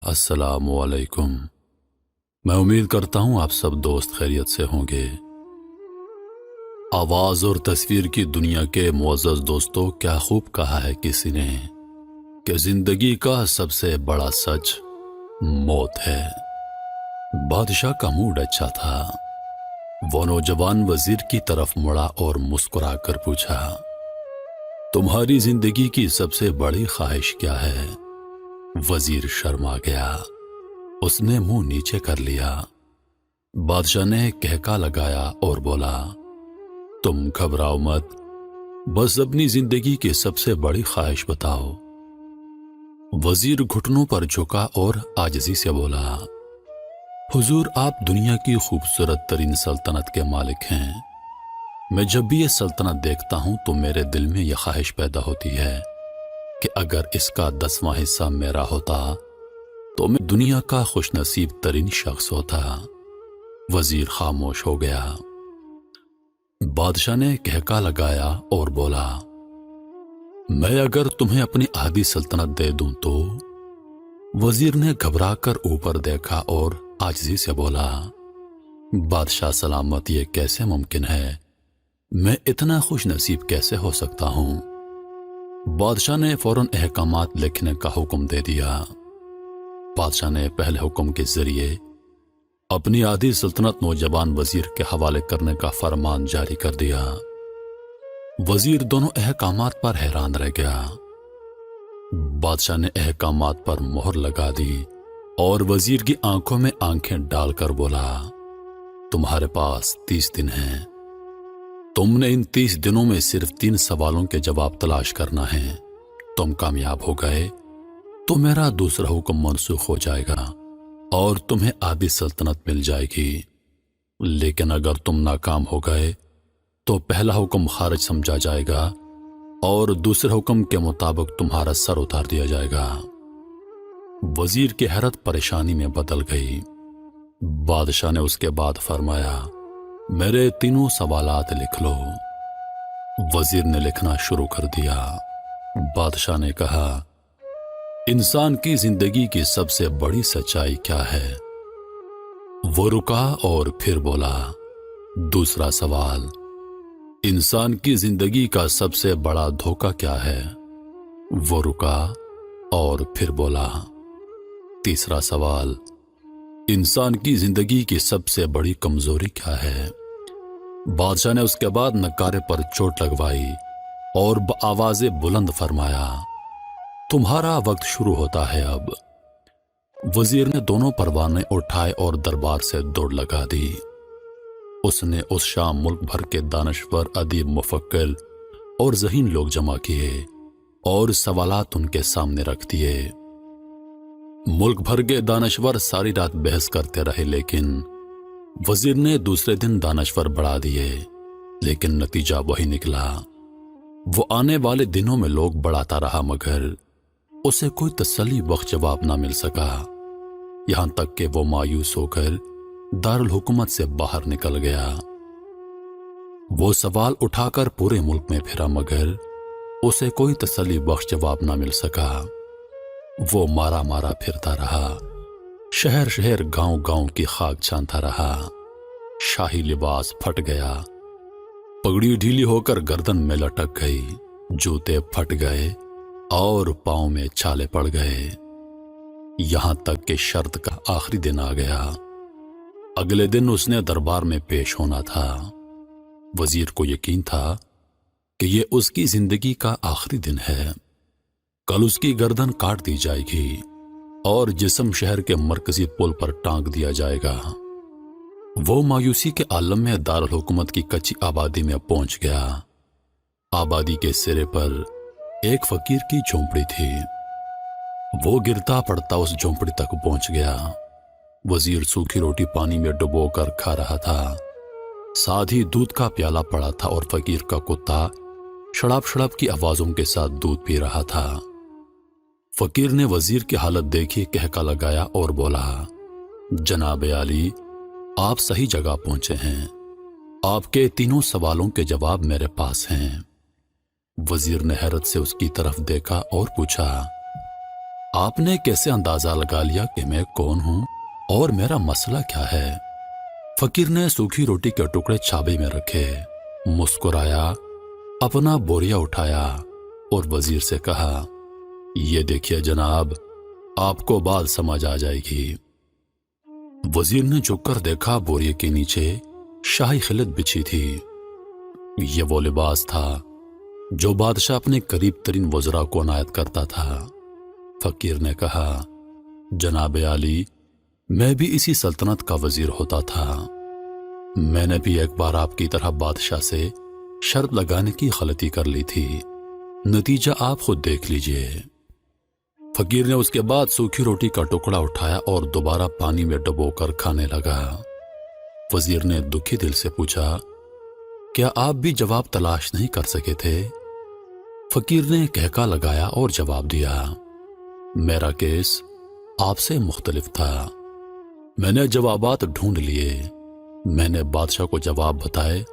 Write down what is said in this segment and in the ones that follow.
अस्सलाम वालेकुम। मैं उम्मीद करता हूं आप सब दोस्त खैरियत से होंगे। आवाज और तस्वीर की दुनिया के मुअज़्ज़ज़ दोस्तों, क्या खूब कहा है किसी ने कि जिंदगी का सबसे बड़ा सच मौत है। बादशाह का मूड अच्छा था। वो नौजवान वजीर की तरफ मुड़ा और मुस्कुरा कर पूछा, तुम्हारी जिंदगी की सबसे बड़ी ख्वाहिश क्या है? वजीर शर्मा गया। उसने मुंह नीचे कर लिया। बादशाह ने कहका लगाया और बोला, तुम घबराओ मत, बस अपनी जिंदगी की सबसे बड़ी ख्वाहिश बताओ। वजीर घुटनों पर झुका और आजिज़ी से बोला, हुजूर, आप दुनिया की खूबसूरत तरीन सल्तनत के मालिक हैं। मैं जब भी ये सल्तनत देखता हूं तो मेरे दिल में यह ख्वाहिश पैदा होती है कि अगर इसका 10वां हिस्सा मेरा होता तो मैं दुनिया का खुशनसीब तरीन शख्स होता। वजीर खामोश हो गया। बादशाह ने कहका लगाया और बोला, मैं अगर तुम्हें अपनी आधी सल्तनत दे दूं तो? वजीर ने घबराकर ऊपर देखा और आजिज़ी से बोला, बादशाह सलामत, ये कैसे मुमकिन है? मैं इतना खुश नसीब कैसे हो सकता हूं? बादशाह ने फौरन अहकामात लिखने का हुक्म दे दिया। बादशाह ने पहले हुक्म के जरिए अपनी आधी सल्तनत नौजवान वजीर के हवाले करने का फरमान जारी कर दिया। वजीर दोनों अहकामात पर हैरान रह गया। बादशाह ने अहकामात पर मोहर लगा दी और वजीर की आंखों में आंखें डालकर बोला, तुम्हारे पास 30 दिन हैं। तुमने इन 30 दिनों में सिर्फ 3 सवालों के जवाब तलाश करना है। तुम कामयाब हो गए तो मेरा दूसरा हुक्म मनसूख हो जाएगा और तुम्हें आधी सल्तनत मिल जाएगी। लेकिन अगर तुम नाकाम हो गए तो पहला हुक्म खारिज समझा जाएगा और दूसरे हुक्म के मुताबिक तुम्हारा सर उतार दिया जाएगा। वजीर की हैरत परेशानी में बदल गई। बादशाह ने उसके बाद फरमाया, मेरे तीनों सवालात लिख लो। वजीर ने लिखना शुरू कर दिया। बादशाह ने कहा, इंसान की जिंदगी की सबसे बड़ी सच्चाई क्या है? वो रुका और फिर बोला, दूसरा सवाल, इंसान की जिंदगी का सबसे बड़ा धोखा क्या है? वो रुका और फिर बोला, तीसरा सवाल, इंसान की जिंदगी की सबसे बड़ी कमजोरी क्या है? बादशाह ने उसके बाद नकारे पर चोट लगवाई और आवाज़े बुलंद फरमाया, तुम्हारा वक्त शुरू होता है अब। वजीर ने दोनों परवाने उठाए और दरबार से दौड़ लगा दी। उसने उस शाम मुल्क भर के दानश्वर, अदीब, मुफक्किर और ज़हीन लोग जमा किए और सवालात उनके सामने रख दिए। मुल्क भर के दानश्वर सारी रात बहस करते रहे, लेकिन वजीर ने दूसरे दिन दानश्वर बढ़ा दिए, लेकिन नतीजा वही निकला। वो आने वाले दिनों में लोग बढ़ाता रहा मगर उसे कोई तसल्ली बख्श जवाब ना मिल सका। यहां तक कि वो मायूस होकर दारुल हुकूमत से बाहर निकल गया। वो सवाल उठाकर पूरे मुल्क में फिरा मगर उसे कोई तसल्ली बख्श जवाब ना मिल सका। वो मारा मारा फिरता रहा, शहर शहर, गांव गांव की खाक छानता रहा। शाही लिबास फट गया, पगड़ी ढीली होकर गर्दन में लटक गई, जूते फट गए और पांव में छाले पड़ गए। यहां तक कि शर्त का आखिरी दिन आ गया। अगले दिन उसने दरबार में पेश होना था। वजीर को यकीन था कि यह उसकी जिंदगी का आखिरी दिन है। कल उसकी गर्दन काट दी जाएगी और जिस्म शहर के मरकजी पुल पर टांग दिया जाएगा। वो मायूसी के आलम में दारुल हुकूमत की कच्ची आबादी में पहुंच गया। आबादी के सिरे पर एक फकीर की झोंपड़ी थी। वो गिरता पड़ता उस झोंपड़ी तक पहुंच गया। वजीर सूखी रोटी पानी में डुबोकर खा रहा था। साथ ही दूध का प्याला पड़ा था और फकीर का कुत्ता शड़ाप शड़ाप की आवाजों के साथ दूध पी रहा था। फकीर ने वजीर की हालत देखी, कहका लगाया और बोला, जनाब आली, आप सही जगह पहुंचे हैं। आपके तीनों सवालों के जवाब मेरे पास हैं। वजीर ने हैरत से उसकी तरफ देखा और पूछा, आपने कैसे अंदाजा लगा लिया कि मैं कौन हूं और मेरा मसला क्या है? फकीर ने सूखी रोटी के टुकड़े छाबे में रखे, मुस्कुराया, अपना बोरिया उठाया और वजीर से कहा, ये देखिए जनाब, आपको बात समझ आ जाएगी। वजीर ने झुककर देखा, बोरिए के नीचे शाही खिलत बिछी थी। ये वो लिबास था जो बादशाह अपने करीब तरीन वज़रा को अनायत करता था। फकीर ने कहा, जनाब आली, मैं भी इसी सल्तनत का वजीर होता था। मैंने भी एक बार आपकी तरह बादशाह से शर्त लगाने की गलती कर ली थी। नतीजा आप खुद देख लीजिए। फकीर ने उसके बाद सूखी रोटी का टुकड़ा उठाया और दोबारा पानी में डुबोकर खाने लगा। वजीर ने दुखी दिल से पूछा, क्या आप भी जवाब तलाश नहीं कर सके थे? फकीर ने कहका लगाया और जवाब दिया, मेरा केस आपसे मुख्तलिफ था। मैंने जवाबात ढूंढ लिए। मैंने बादशाह को जवाब बताए,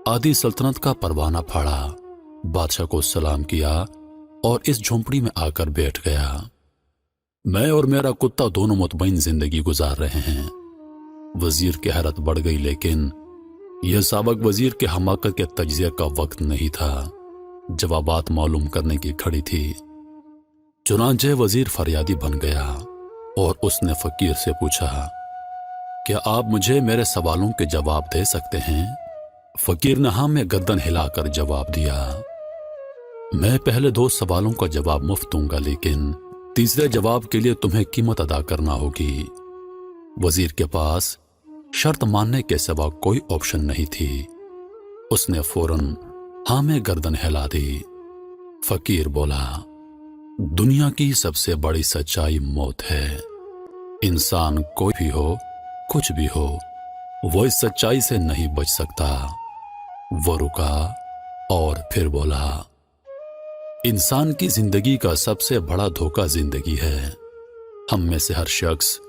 आदि सल्तनत का परवाना फाड़ा, बादशाह को सलाम किया और इस झोंपड़ी में आकर बैठ गया। मैं और मेरा कुत्ता दोनों मुतमईन जिंदगी गुजार रहे हैं। वजीर की हैरत बढ़ गई, लेकिन यह साबक वजीर के हमाकत के तज्जिया का वक्त नहीं था। जवाबात मालूम करने की खड़ी थी। चुनांचे वजीर फरियादी बन गया और उसने फकीर से पूछा, क्या आप मुझे मेरे सवालों के जवाब दे सकते हैं? फकीर ने हाँ में गर्दन हिलाकर जवाब दिया, मैं पहले 2 सवालों का जवाब मुफ्त दूंगा, लेकिन तीसरे जवाब के लिए तुम्हें कीमत अदा करना होगी। वजीर के पास शर्त मानने के सिवा कोई ऑप्शन नहीं थी। उसने फौरन हाँ में गर्दन हिला दी। फकीर बोला, दुनिया की सबसे बड़ी सच्चाई मौत है। इंसान कोई भी हो, कुछ भी हो, वो इस सच्चाई से नहीं बच सकता। वो रुका और फिर बोला, इंसान की जिंदगी का सबसे बड़ा धोखा जिंदगी है। हम में से हर शख्स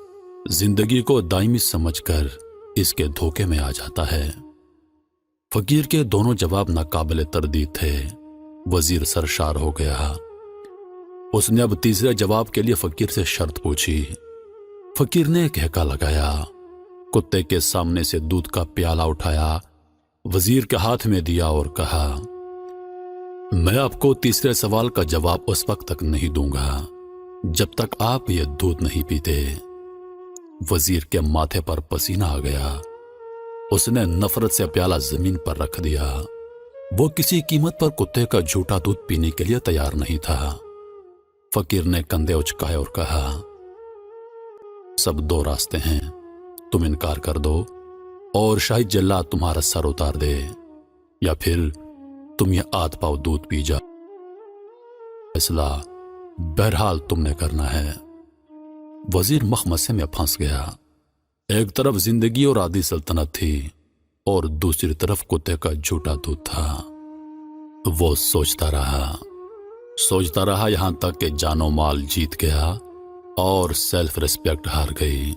जिंदगी को दायमी समझकर इसके धोखे में आ जाता है। फकीर के दोनों जवाब नाकाबिले तरदीद थे। वजीर सरशार हो गया। उसने अब तीसरे जवाब के लिए फकीर से शर्त पूछी। फकीर ने कहका लगाया, कुत्ते के सामने से दूध का प्याला उठाया, वजीर के हाथ में दिया और कहा, मैं आपको तीसरे सवाल का जवाब उस वक्त तक नहीं दूंगा जब तक आप ये दूध नहीं पीते। वजीर के माथे पर पसीना आ गया। उसने नफरत से प्याला जमीन पर रख दिया। वो किसी कीमत पर कुत्ते का झूठा दूध पीने के लिए तैयार नहीं था। फकीर ने कंधे उचकाए और कहा, सब 2 रास्ते हैं, तुम इनकार कर दो और शायद जल्लाद तुम्हारा सर उतार दे, या फिर तुम ये आध पाव दूध पी जा। फैसला बहरहाल तुमने करना है। वजीर मखमसे में फंस गया। एक तरफ जिंदगी और आदि सल्तनत थी और दूसरी तरफ कुत्ते का झूठा दूध था। वो सोचता रहा यहां तक कि जानो माल जीत गया और सेल्फ रिस्पेक्ट हार गई।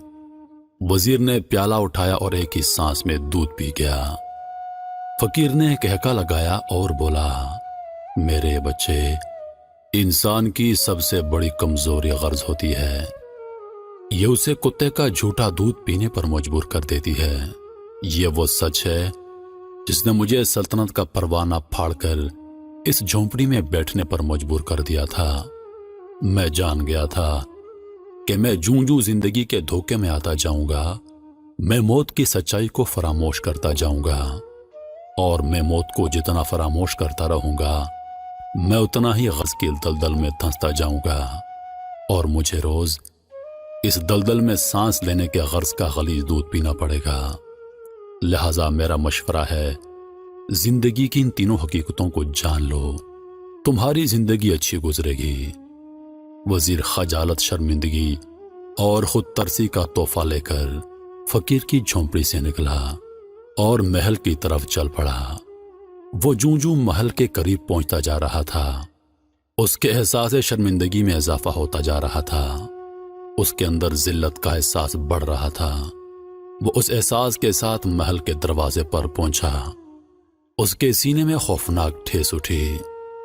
वजीर ने प्याला उठाया और एक ही सांस में दूध पी गया। फकीर ने कहका लगाया और बोला, मेरे बच्चे, इंसान की सबसे बड़ी कमजोरी गर्ज होती है। ये उसे कुत्ते का झूठा दूध पीने पर मजबूर कर देती है। ये वो सच है जिसने मुझे सल्तनत का परवाना फाड़कर इस झोंपड़ी में बैठने पर मजबूर कर दिया था। मैं जान गया था कि मैं जूं-जूं जिंदगी के धोखे में आता जाऊंगा, मैं मौत की सच्चाई को फरामोश करता जाऊंगा, और मैं मौत को जितना फरामोश करता रहूंगा, मैं उतना ही गज़ की दलदल में धंसता जाऊंगा, और मुझे रोज इस दलदल में सांस लेने के गर्ज का गलीज दूध पीना पड़ेगा। लिहाजा मेरा मशवरा है, जिंदगी की इन तीनों हकीकतों को जान लो, तुम्हारी जिंदगी अच्छी गुजरेगी। वजीर खजालत, शर्मिंदगी और खुद तरसी का तोहफा लेकर फकीर की झोंपड़ी से निकला और महल की तरफ चल पड़ा। वो जूं-जूं महल के करीब पहुंचता जा रहा था, उसके एहसास शर्मिंदगी में इजाफा होता जा रहा था। उसके अंदर जिल्लत का एहसास बढ़ रहा था। वो उस एहसास के साथ महल के दरवाजे पर पहुंचा। उसके सीने में खौफनाक ठेस उठी।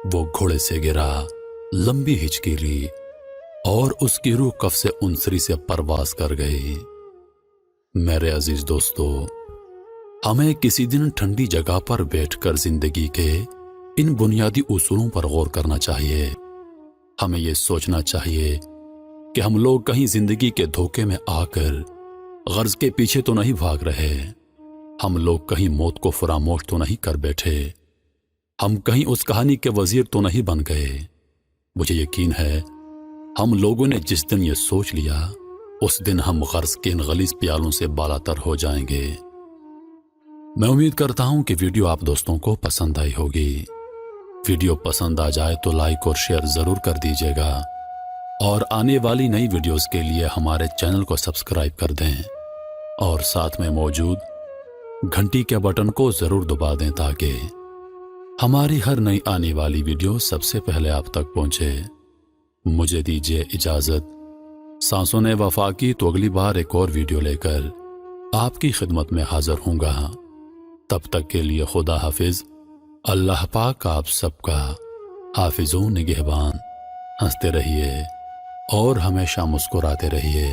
वो घोड़े से गिरा, लंबी हिचकी ली اور اس کی روح کف سے انسری سے پرواز کر گئی۔ میرے عزیز دوستو، ہمیں کسی دن ٹھنڈی جگہ پر بیٹھ کر زندگی کے ان بنیادی اصولوں پر غور کرنا چاہیے۔ ہمیں یہ سوچنا چاہیے کہ ہم لوگ کہیں زندگی کے دھوکے میں آ کر غرض کے پیچھے تو نہیں بھاگ رہے، ہم لوگ کہیں موت کو فراموش تو نہیں کر بیٹھے، ہم کہیں اس کہانی کے وزیر تو نہیں بن گئے۔ مجھے یقین ہے ہم لوگوں نے جس دن یہ سوچ لیا اس دن ہم غرض کے ان غلیظ پیالوں سے بالاتر ہو جائیں گے۔ میں امید کرتا ہوں کہ ویڈیو آپ دوستوں کو پسند آئی ہوگی۔ ویڈیو پسند آ جائے تو لائک اور شیئر ضرور کر دیجیے گا، اور آنے والی نئی ویڈیوز کے لیے ہمارے چینل کو سبسکرائب کر دیں اور ساتھ میں موجود گھنٹی کے بٹن کو ضرور دبا دیں تاکہ ہماری ہر نئی آنے والی ویڈیو سب سے پہلے آپ تک پہنچے۔ مجھے دیجیے اجازت، سانسوں نے وفا کی تو اگلی بار ایک اور ویڈیو لے کر آپ کی خدمت میں حاضر ہوں گا۔ تب تک کے لیے خدا حافظ۔ اللہ پاک آپ سب کا حافظ و نگہبان۔ ہنستے رہیے اور ہمیشہ مسکراتے رہیے۔